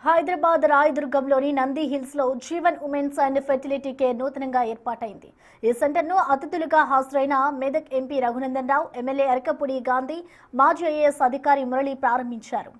Hyderabad రాయదుర్గంలోని Nandi hills లో Jeevan women's and fertility care నూతనంగా ఏర్పాటైంది. ఈ సెంటర్ను అతిథులుగా హాజరైన మెదక్ ఎంపీ రఘునందన్ రావు, ఎమ్మెల్యే అరకపూడి గాంధీ, మాజీ ఐఏఎస్ అధికారి మురళి ప్రారంభించారు.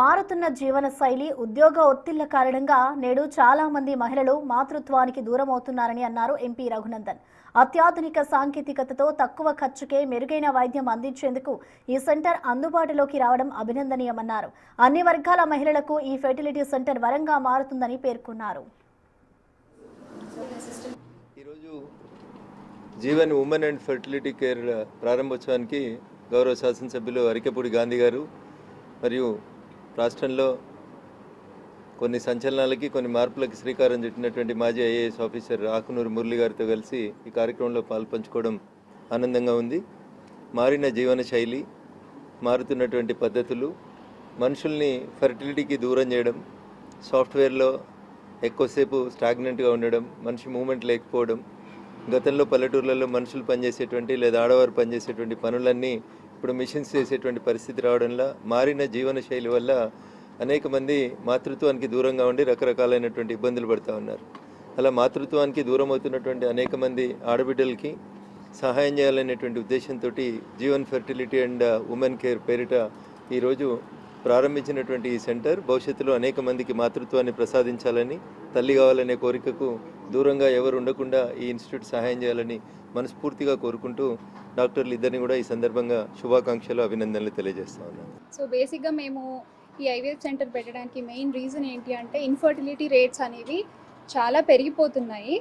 మారుతున్న జీవన శైలి, ఉద్యోగ ఒత్తిళ్ల కారణంగా నేడు చాలా మంది మహిళలు మాతృత్వానికి దూరం అవుతున్నారని అన్నారు ఎంపీ రఘునందన్. అత్యాధునిక సాంకేతికతతో తక్కువ ఖర్చుకే మెరుగైన వైద్యం అందించేందుకు ఈ సెంటర్ అందుబాటులోకి రావడం అభినందనీయమన్నారు. అన్ని వర్గాల మహిళలకు ఈ ఫెర్టిలిటీ సెంటర్ వరంగా మారుతుందని పేర్కొన్నారు. ఈరోజు Jeevan women and fertility care ప్రారంభోత్సవానికి గౌరవ శాసనసభ్యులు అరకపూడి గాంధీ గారు మరియు రాష్ట్రంలో కొన్ని సంచలనాలకి కొన్ని మార్పులకి శ్రీకారం చుట్టినటువంటి మాజీ ఐఏఎస్ ఆఫీసర్ ఆకునూరు మురళి గారితో కలిసి ఈ కార్యక్రమంలో పాల్పంచుకోవడం ఆనందంగా ఉంది. మారిన జీవన శైలి, మారుతున్నటువంటి పద్ధతులు, మనుషుల్ని ఫెర్టిలిటీకి దూరం చేయడం, సాఫ్ట్వేర్లో ఎక్కువసేపు స్టాగ్నెంట్గా ఉండడం, మనిషి మూమెంట్ లేకపోవడం, గతంలో పల్లెటూర్లలో మనుషులు పనిచేసేటువంటి లేదా ఆడవారు పనిచేసేటువంటి పనులన్నీ ఇప్పుడు మిషన్స్ చేసేటువంటి పరిస్థితి రావడంలో మారిన జీవన శైలి వల్ల అనేక మంది మాతృత్వానికి దూరంగా ఉండి రకరకాలైనటువంటి ఇబ్బందులు పడుతూ ఉన్నారు. అలా మాతృత్వానికి దూరం అవుతున్నటువంటి అనేక మంది ఆడబిడ్డలకి సహాయం చేయాలనేటువంటి ఉద్దేశంతో Jeevan fertility and women care పేరిట ఈరోజు ప్రారంభించినటువంటి ఈ సెంటర్ భవిష్యత్తులో అనేక మందికి మాతృత్వాన్ని ప్రసాదించాలని, తల్లి కావాలనే కోరికకు దూరంగా ఎవరు ఉండకుండా ఈ ఇన్స్టిట్యూట్ సహాయం చేయాలని మనస్ఫూర్తిగా కోరుకుంటూ డాక్టర్లు ఇద్దరిని కూడా ఈ సందర్భంగా శుభాకాంక్షలు, అభినందనలు తెలియజేస్తా ఉన్నాను. సో బేసిక్గా మేము ఈ ఐవీఎఫ్ సెంటర్ పెట్టడానికి మెయిన్ రీజన్ ఏంటి అంటే ఇన్ఫర్టిలిటీ రేట్స్ అనేవి చాలా పెరిగిపోతున్నాయి.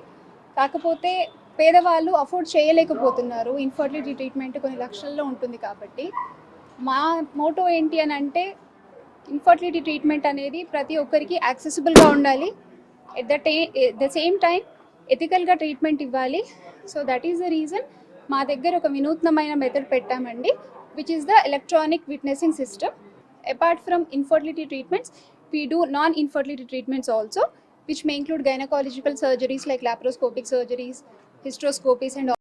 కాకపోతే పేదవాళ్ళు అఫోర్డ్ చేయలేకపోతున్నారు. ఇన్ఫర్టిలిటీ ట్రీట్మెంట్ కొన్ని లక్షల్లో ఉంటుంది కాబట్టి మా మోటో ఏంటి అని అంటే ఇన్ఫర్టిలిటీ ట్రీట్మెంట్ అనేది ప్రతి ఒక్కరికి యాక్సెసిబుల్గా ఉండాలి, ఎట్ ద సేమ్ టైం ఎథికల్గా ట్రీట్మెంట్ ఇవ్వాలి. So that is the reason మా దగ్గర ఒక వినూత్నమైన మెథడ్ పెట్టామండి, which is the electronic witnessing system. Apart from infertility treatments, we do non-infertility treatments also, which may include gynecological surgeries like laparoscopic surgeries, hysteroscopies and all.